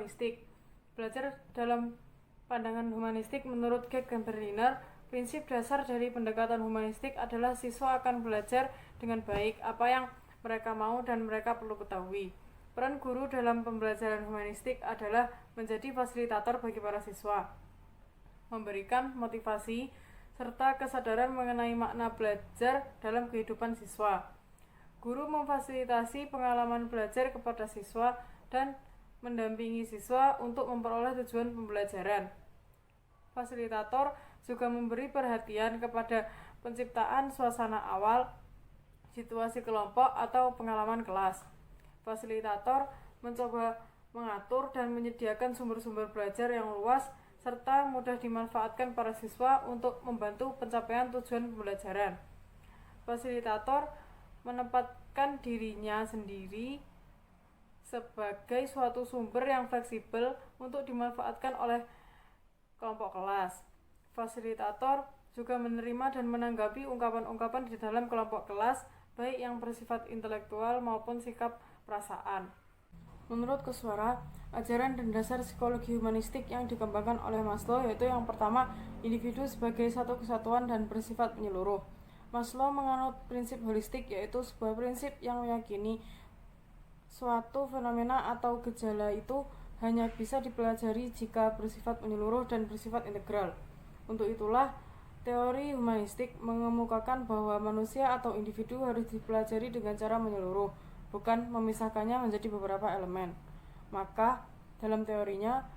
humanistik. Belajar dalam pandangan humanistik menurut Geck dan Berliner, prinsip dasar dari pendekatan humanistik adalah siswa akan belajar dengan baik apa yang mereka mau dan mereka perlu ketahui. Peran guru dalam pembelajaran humanistik adalah menjadi fasilitator bagi para siswa, memberikan motivasi serta kesadaran mengenai makna belajar dalam kehidupan siswa. Guru memfasilitasi pengalaman belajar kepada siswa dan mendampingi siswa untuk memperoleh tujuan pembelajaran. Fasilitator juga memberi perhatian kepada penciptaan suasana awal, situasi kelompok atau pengalaman kelas. Fasilitator mencoba mengatur dan menyediakan sumber-sumber belajar yang luas serta mudah dimanfaatkan para siswa untuk membantu pencapaian tujuan pembelajaran. Fasilitator menempatkan dirinya sendiri sebagai suatu sumber yang fleksibel untuk dimanfaatkan oleh kelompok kelas. Fasilitator juga menerima dan menanggapi ungkapan-ungkapan di dalam kelompok kelas, baik yang bersifat intelektual maupun sikap perasaan. Menurut Kuswara, ajaran dan dasar psikologi humanistik yang dikembangkan oleh Maslow yaitu yang pertama, individu sebagai satu kesatuan dan bersifat menyeluruh. Maslow menganut prinsip holistik, yaitu sebuah prinsip yang meyakini suatu fenomena atau gejala itu hanya bisa dipelajari jika bersifat menyeluruh dan bersifat integral. Untuk itulah, teori humanistik mengemukakan bahwa manusia atau individu harus dipelajari dengan cara menyeluruh, bukan memisahkannya menjadi beberapa elemen. Maka, dalam teorinya,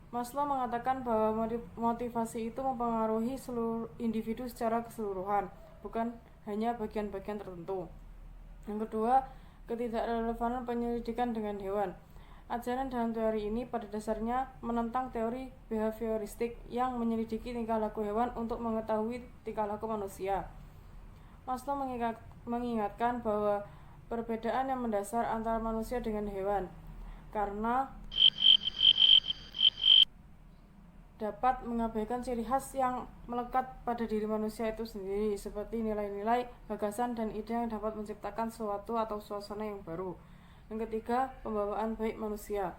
Maslow mengatakan bahwa motivasi itu mempengaruhi seluruh individu secara keseluruhan, bukan hanya bagian-bagian tertentu. Yang kedua, ketidakrelevanan penyelidikan dengan hewan. Ajaran dalam teori ini pada dasarnya menentang teori behavioristik yang menyelidiki tingkah laku hewan untuk mengetahui tingkah laku manusia. Maslow mengingatkan bahwa perbedaan yang mendasar antara manusia dengan hewan, karena dapat mengabaikan ciri khas yang melekat pada diri manusia itu sendiri, seperti nilai-nilai, gagasan, dan ide yang dapat menciptakan sesuatu atau suasana yang baru. Yang ketiga, pembawaan baik manusia.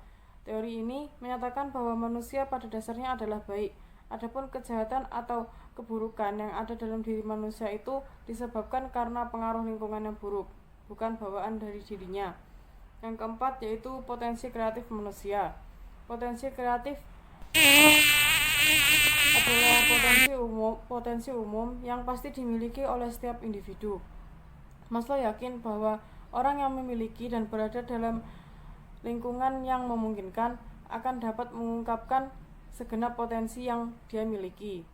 Teori ini menyatakan bahwa manusia pada dasarnya adalah baik. Adapun kejahatan atau keburukan yang ada dalam diri manusia itu disebabkan karena pengaruh lingkungan yang buruk, bukan bawaan dari dirinya. Yang keempat yaitu potensi kreatif manusia. Potensi kreatif adalah potensi umum yang pasti dimiliki oleh setiap individu. Maslow yakin bahwa orang yang memiliki dan berada dalam lingkungan yang memungkinkan akan dapat mengungkapkan segenap potensi yang dia miliki.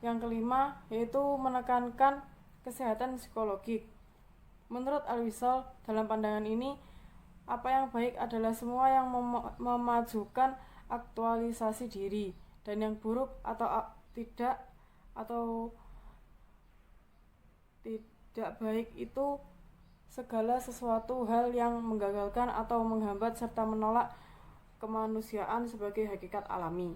Yang kelima yaitu menekankan kesehatan psikologik. Menurut Althusser, dalam pandangan ini, apa yang baik adalah semua yang memajukan aktualisasi diri, dan yang buruk atau tidak baik itu segala sesuatu hal yang menggagalkan atau menghambat serta menolak kemanusiaan sebagai hakikat alami.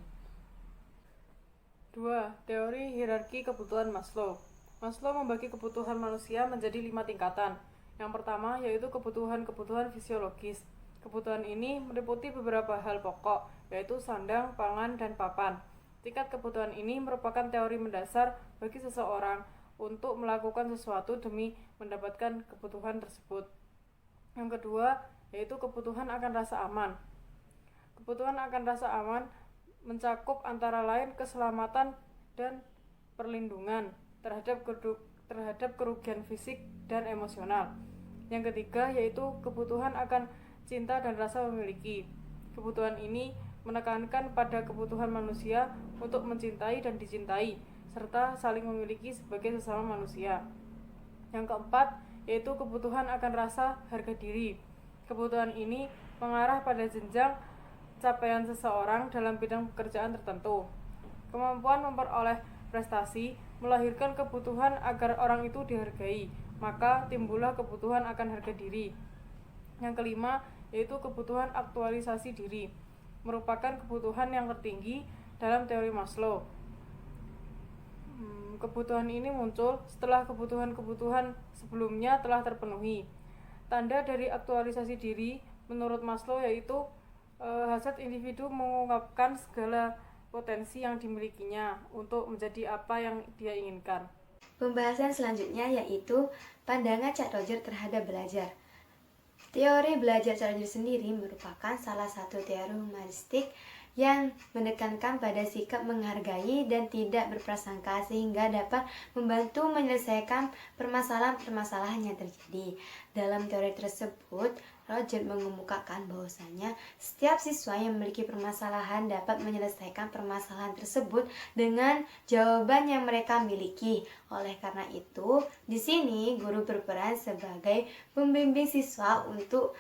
2. Teori hierarki kebutuhan Maslow. Maslow membagi kebutuhan manusia menjadi 5 tingkatan. Yang pertama yaitu kebutuhan-kebutuhan fisiologis. Kebutuhan ini meliputi beberapa hal pokok, yaitu sandang, pangan, dan papan. Tingkat kebutuhan ini merupakan teori mendasar bagi seseorang untuk melakukan sesuatu demi mendapatkan kebutuhan tersebut. Yang kedua yaitu kebutuhan akan rasa aman. Kebutuhan akan rasa aman mencakup antara lain keselamatan dan perlindungan terhadap kerugian fisik dan emosional. Yang ketiga yaitu kebutuhan akan cinta dan rasa memiliki. Kebutuhan ini menekankan pada kebutuhan manusia untuk mencintai dan dicintai, serta saling memiliki sebagai sesama manusia. Yang keempat yaitu kebutuhan akan rasa harga diri. Kebutuhan ini mengarah pada jenjang capaian seseorang dalam bidang pekerjaan tertentu. Kemampuan memperoleh prestasi melahirkan kebutuhan agar orang itu dihargai, maka timbullah kebutuhan akan harga diri. Yang kelima yaitu kebutuhan aktualisasi diri, merupakan kebutuhan yang tertinggi dalam teori Maslow. Kebutuhan ini muncul setelah kebutuhan-kebutuhan sebelumnya telah terpenuhi. Tanda dari aktualisasi diri menurut Maslow yaitu hasrat individu mengungkapkan segala potensi yang dimilikinya untuk menjadi apa yang dia inginkan. Pembahasan selanjutnya yaitu pandangan Chuck Roger terhadap belajar. Teori belajar Chuck Roger sendiri merupakan salah satu teori humanistik yang menekankan pada sikap menghargai dan tidak berprasangka sehingga dapat membantu menyelesaikan permasalahan-permasalahan yang terjadi. Dalam teori tersebut, Roger mengemukakan bahwasanya setiap siswa yang memiliki permasalahan dapat menyelesaikan permasalahan tersebut dengan jawaban yang mereka miliki. Oleh karena itu, di sini guru berperan sebagai pembimbing siswa untuk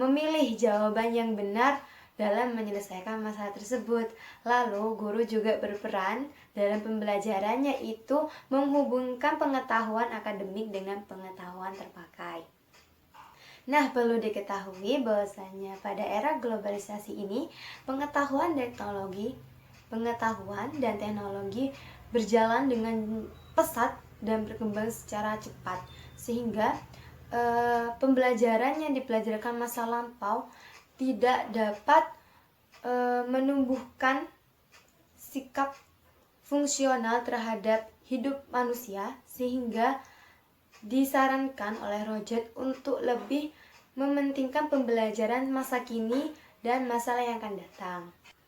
memilih jawaban yang benar dalam menyelesaikan masalah tersebut. Lalu, guru juga berperan dalam pembelajarannya itu menghubungkan pengetahuan akademik dengan pengetahuan terpakai. Nah, perlu diketahui bahwasanya pada era globalisasi ini, pengetahuan dan teknologi berjalan dengan pesat dan berkembang secara cepat, sehingga pembelajaran yang dipelajarkan masa lampau tidak dapat menumbuhkan sikap fungsional terhadap hidup manusia, sehingga disarankan oleh Roger untuk lebih mementingkan pembelajaran masa kini dan masalah yang akan datang.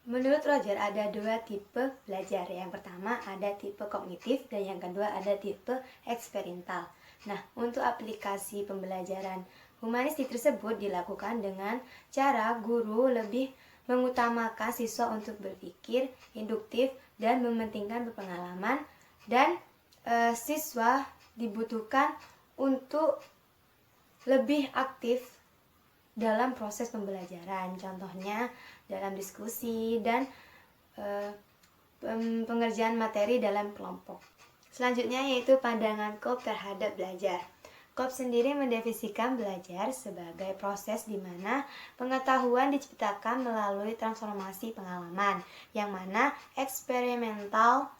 Menurut Roger ada dua tipe belajar. Yang pertama ada tipe kognitif dan yang kedua ada tipe eksperimental. Nah, untuk aplikasi pembelajaran humanistik tersebut dilakukan dengan cara guru lebih mengutamakan siswa untuk berpikir induktif dan mementingkan berpengalaman, dan siswa dibutuhkan untuk lebih aktif dalam proses pembelajaran, contohnya dalam diskusi dan pengerjaan materi dalam kelompok. Selanjutnya yaitu pandangan Kolb terhadap belajar. Kolb sendiri mendefinisikan belajar sebagai proses di mana pengetahuan diciptakan melalui transformasi pengalaman, yang mana experimental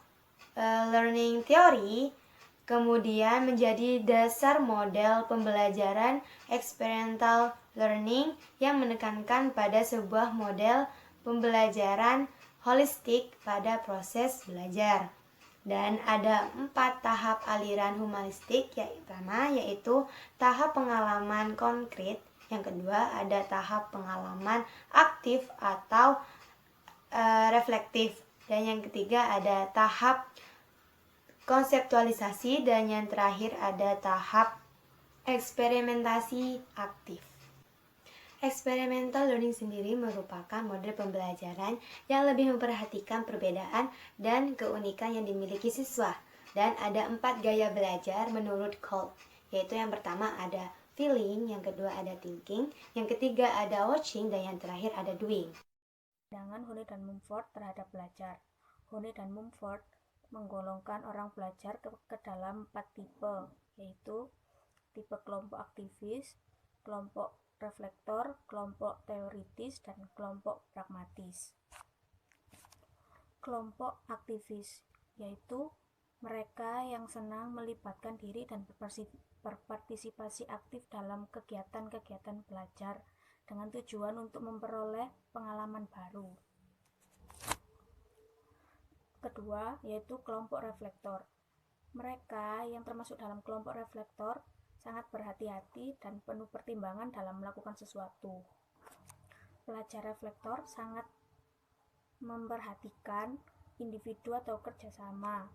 learning theory kemudian menjadi dasar model pembelajaran experiential learning yang menekankan pada sebuah model pembelajaran holistik pada proses belajar. Dan ada 4 tahap aliran humanistik, yang pertama yaitu tahap pengalaman konkret, yang kedua ada tahap pengalaman aktif atau reflektif, dan yang ketiga ada tahap konseptualisasi, dan yang terakhir ada tahap eksperimentasi aktif. Experimental learning sendiri merupakan model pembelajaran yang lebih memperhatikan perbedaan dan keunikan yang dimiliki siswa. Dan ada 4 gaya belajar menurut Kolb, yaitu yang pertama ada feeling, yang kedua ada thinking, yang ketiga ada watching, dan yang terakhir ada doing. Pandangan Honey dan Mumford terhadap belajar. Honey dan Mumford menggolongkan orang belajar ke dalam 4 tipe, yaitu tipe kelompok aktivis, kelompok reflektor, kelompok teoritis, dan kelompok pragmatis. Kelompok aktivis yaitu mereka yang senang melibatkan diri dan berpartisipasi aktif dalam kegiatan-kegiatan belajar dengan tujuan untuk memperoleh pengalaman baru. Kedua, yaitu kelompok reflektor. Mereka yang termasuk dalam kelompok reflektor sangat berhati-hati dan penuh pertimbangan dalam melakukan sesuatu. Pelajar reflektor sangat memperhatikan individu atau kerjasama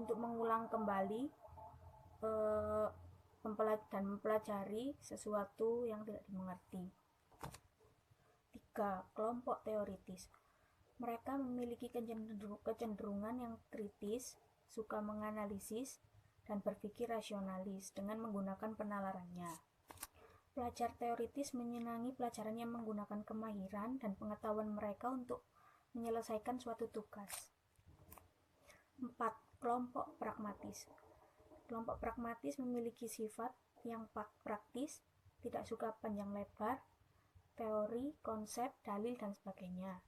untuk mengulang kembali dan mempelajari sesuatu yang tidak dimengerti. 3. Kelompok teoritis. Mereka memiliki kecenderungan yang kritis, suka menganalisis, dan berpikir rasionalis dengan menggunakan penalarannya. Pelajar teoritis menyenangi pelajaran yang menggunakan kemahiran dan pengetahuan mereka untuk menyelesaikan suatu tugas. 4. Kelompok pragmatis. Kelompok pragmatis memiliki sifat yang praktis, tidak suka panjang lebar, teori, konsep, dalil, dan sebagainya.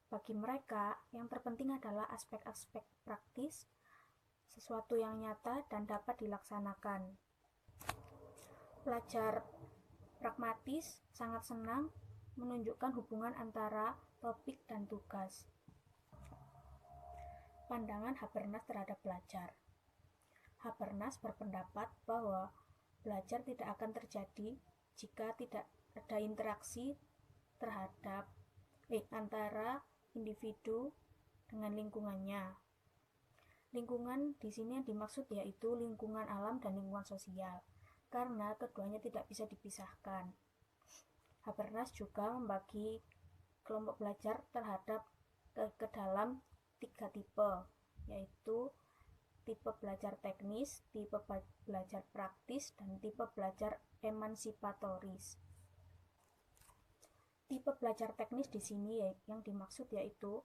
Bagi mereka, yang terpenting adalah aspek-aspek praktis sesuatu yang nyata dan dapat dilaksanakan. Pelajar pragmatis sangat senang menunjukkan hubungan antara topik dan tugas. Pandangan Habermas terhadap belajar. Habermas berpendapat bahwa belajar tidak akan terjadi jika tidak ada interaksi antara individu dengan lingkungannya. Lingkungan di sini yang dimaksud yaitu lingkungan alam dan lingkungan sosial, karena keduanya tidak bisa dipisahkan. Habermas juga membagi kelompok belajar ke dalam 3 tipe, yaitu tipe belajar teknis, tipe belajar praktis, dan tipe belajar emansipatoris. Tipe belajar teknis di sini yang dimaksud yaitu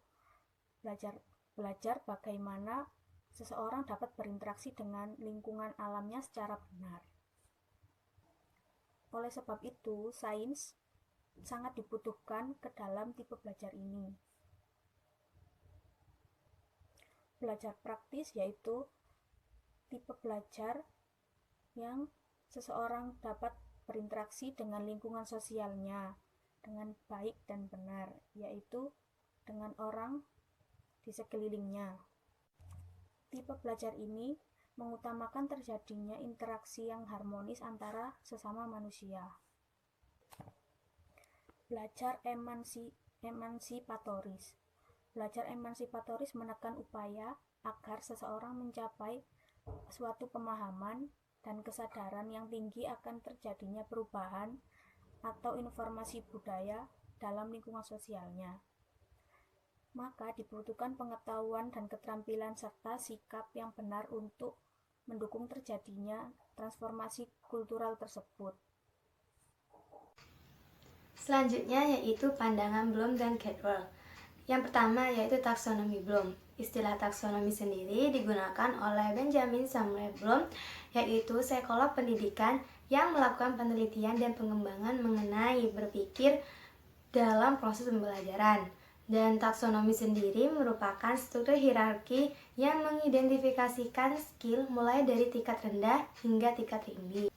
belajar bagaimana seseorang dapat berinteraksi dengan lingkungan alamnya secara benar. Oleh sebab itu, sains sangat dibutuhkan ke dalam tipe belajar ini. Belajar praktis yaitu tipe belajar yang seseorang dapat berinteraksi dengan lingkungan sosialnya dengan baik dan benar, yaitu dengan orang di sekelilingnya. Tipe belajar ini mengutamakan terjadinya interaksi yang harmonis antara sesama manusia. Belajar emansipatoris. Belajar emansipatoris menekan upaya agar seseorang mencapai suatu pemahaman dan kesadaran yang tinggi akan terjadinya perubahan atau informasi budaya dalam lingkungan sosialnya. Maka dibutuhkan pengetahuan dan keterampilan serta sikap yang benar untuk mendukung terjadinya transformasi kultural tersebut. Selanjutnya yaitu pandangan Bloom dan Cadwell. Yang pertama yaitu taksonomi Bloom. Istilah taksonomi sendiri digunakan oleh Benjamin Samuel Bloom, yaitu psikolog pendidikan yang melakukan penelitian dan pengembangan mengenai berpikir dalam proses pembelajaran. Dan taksonomi sendiri merupakan struktur hierarki yang mengidentifikasikan skill mulai dari tingkat rendah hingga tingkat tinggi.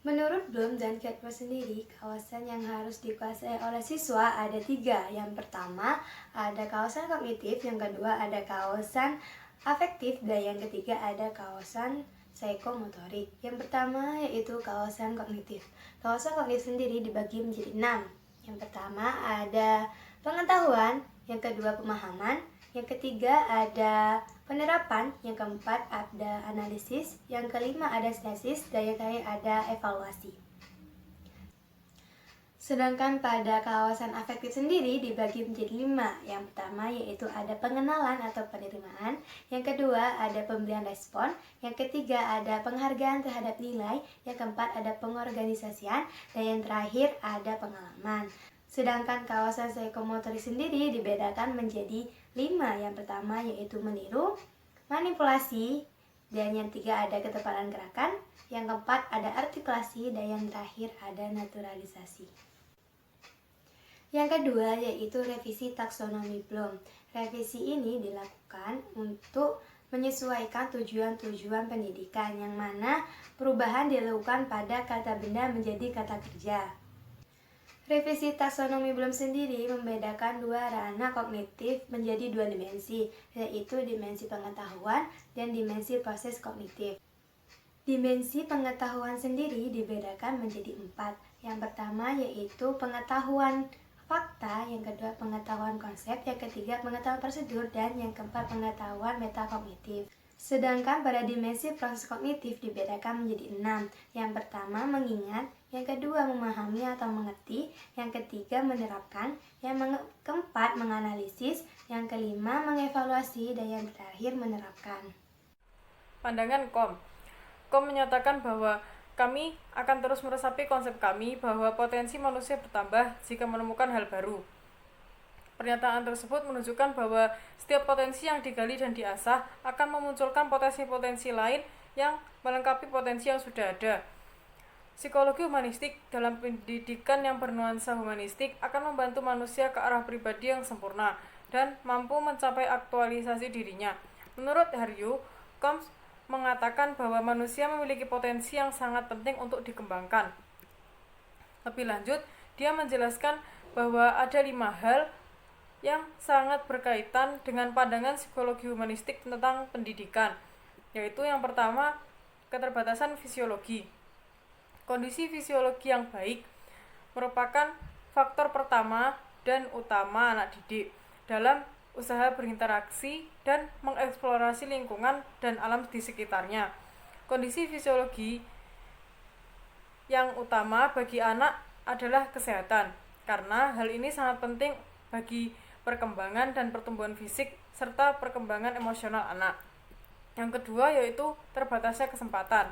Menurut Bloom dan Cadwell sendiri, kawasan yang harus dikuasai oleh siswa ada 3. Yang pertama ada kawasan kognitif, yang kedua ada kawasan afektif, dan yang ketiga ada kawasan psikomotorik. Yang pertama yaitu kawasan kognitif. Kawasan kognitif sendiri dibagi menjadi 6. Yang pertama ada pengetahuan, yang kedua pemahaman, yang ketiga ada penerapan, yang keempat ada analisis, yang kelima ada sintesis, dan yang terakhir ada evaluasi. Sedangkan pada kawasan afektif sendiri dibagi menjadi 5. Yang pertama yaitu ada pengenalan atau penerimaan, yang kedua ada pemberian respon, yang ketiga ada penghargaan terhadap nilai, yang keempat ada pengorganisasian, dan yang terakhir ada pengalaman. Sedangkan kawasan psikomotoris sendiri dibedakan menjadi 5. Yang pertama yaitu meniru, manipulasi, dan yang ketiga ada ketepatan gerakan, yang keempat ada artikulasi, dan yang terakhir ada naturalisasi. Yang kedua yaitu revisi taksonomi Bloom. Revisi ini dilakukan untuk menyesuaikan tujuan-tujuan pendidikan, yang mana perubahan dilakukan pada kata benda menjadi kata kerja. Revisi taksonomi Bloom sendiri membedakan 2 ranah kognitif menjadi 2 dimensi, yaitu dimensi pengetahuan dan dimensi proses kognitif. Dimensi pengetahuan sendiri dibedakan menjadi 4. Yang pertama yaitu pengetahuan fakta, yang kedua pengetahuan konsep, yang ketiga pengetahuan prosedur, dan yang keempat pengetahuan metakognitif. Sedangkan pada dimensi proses kognitif dibedakan menjadi 6. Yang pertama mengingat, yang kedua memahami atau mengerti, yang ketiga menerapkan, yang keempat menganalisis, yang kelima mengevaluasi, dan yang terakhir menerapkan. Pandangan Kom menyatakan bahwa kami akan terus meresapi konsep kami bahwa potensi manusia bertambah jika menemukan hal baru. Pernyataan tersebut menunjukkan bahwa setiap potensi yang digali dan diasah akan memunculkan potensi-potensi lain yang melengkapi potensi yang sudah ada. Psikologi humanistik dalam pendidikan yang bernuansa humanistik akan membantu manusia ke arah pribadi yang sempurna dan mampu mencapai aktualisasi dirinya. Menurut Haryu, Combs mengatakan bahwa manusia memiliki potensi yang sangat penting untuk dikembangkan. Lebih lanjut, dia menjelaskan bahwa ada 5 hal yang sangat berkaitan dengan pandangan psikologi humanistik tentang pendidikan, yaitu yang pertama, keterbatasan fisiologi. Kondisi fisiologi yang baik merupakan faktor pertama dan utama anak didik dalam usaha berinteraksi dan mengeksplorasi lingkungan dan alam di sekitarnya. Kondisi fisiologi yang utama bagi anak adalah kesehatan, karena hal ini sangat penting bagi perkembangan dan pertumbuhan fisik serta perkembangan emosional anak. Yang kedua yaitu terbatasnya kesempatan.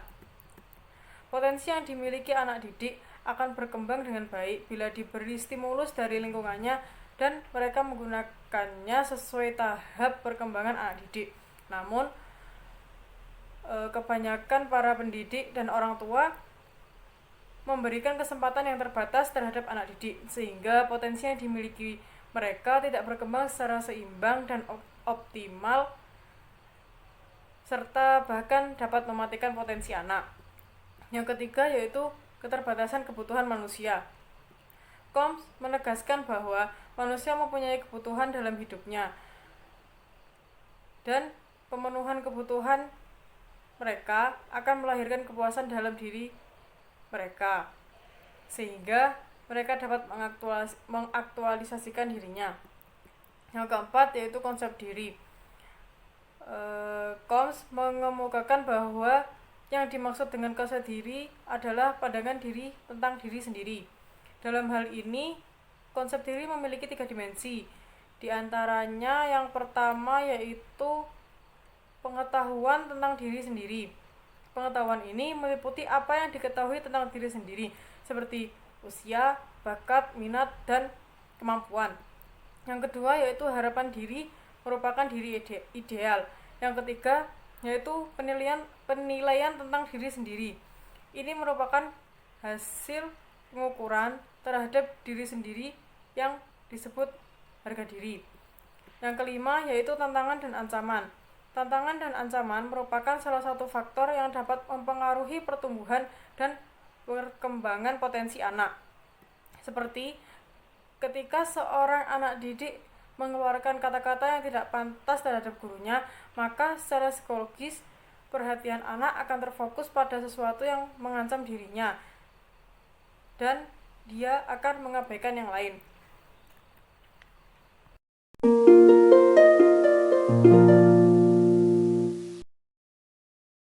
Potensi yang dimiliki anak didik akan berkembang dengan baik bila diberi stimulus dari lingkungannya dan mereka menggunakannya sesuai tahap perkembangan anak didik. Namun, kebanyakan para pendidik dan orang tua memberikan kesempatan yang terbatas terhadap anak didik, sehingga potensi yang dimiliki mereka tidak berkembang secara seimbang dan optimal, serta bahkan dapat mematikan potensi anak. Yang ketiga yaitu keterbatasan kebutuhan manusia. Combs menegaskan bahwa manusia mempunyai kebutuhan dalam hidupnya, dan pemenuhan kebutuhan mereka akan melahirkan kepuasan dalam diri mereka, sehingga mereka dapat mengaktualisasikan dirinya. Yang keempat yaitu konsep diri. Combs mengemukakan bahwa yang dimaksud dengan konsep diri adalah pandangan diri tentang diri sendiri. Dalam hal ini, konsep diri memiliki 3 dimensi. Di antaranya yang pertama yaitu pengetahuan tentang diri sendiri. Pengetahuan ini meliputi apa yang diketahui tentang diri sendiri, seperti usia, bakat, minat, dan kemampuan. Yang kedua yaitu harapan diri, merupakan diri ideal. Yang ketiga yaitu penilaian tentang diri sendiri. Ini merupakan hasil pengukuran terhadap diri sendiri yang disebut harga diri. Yang kelima yaitu tantangan dan ancaman. Tantangan dan ancaman merupakan salah satu faktor yang dapat mempengaruhi pertumbuhan dan perkembangan potensi anak. Seperti ketika seorang anak didik mengeluarkan kata-kata yang tidak pantas terhadap gurunya, maka secara psikologis perhatian anak akan terfokus pada sesuatu yang mengancam dirinya dan dia akan mengabaikan yang lain.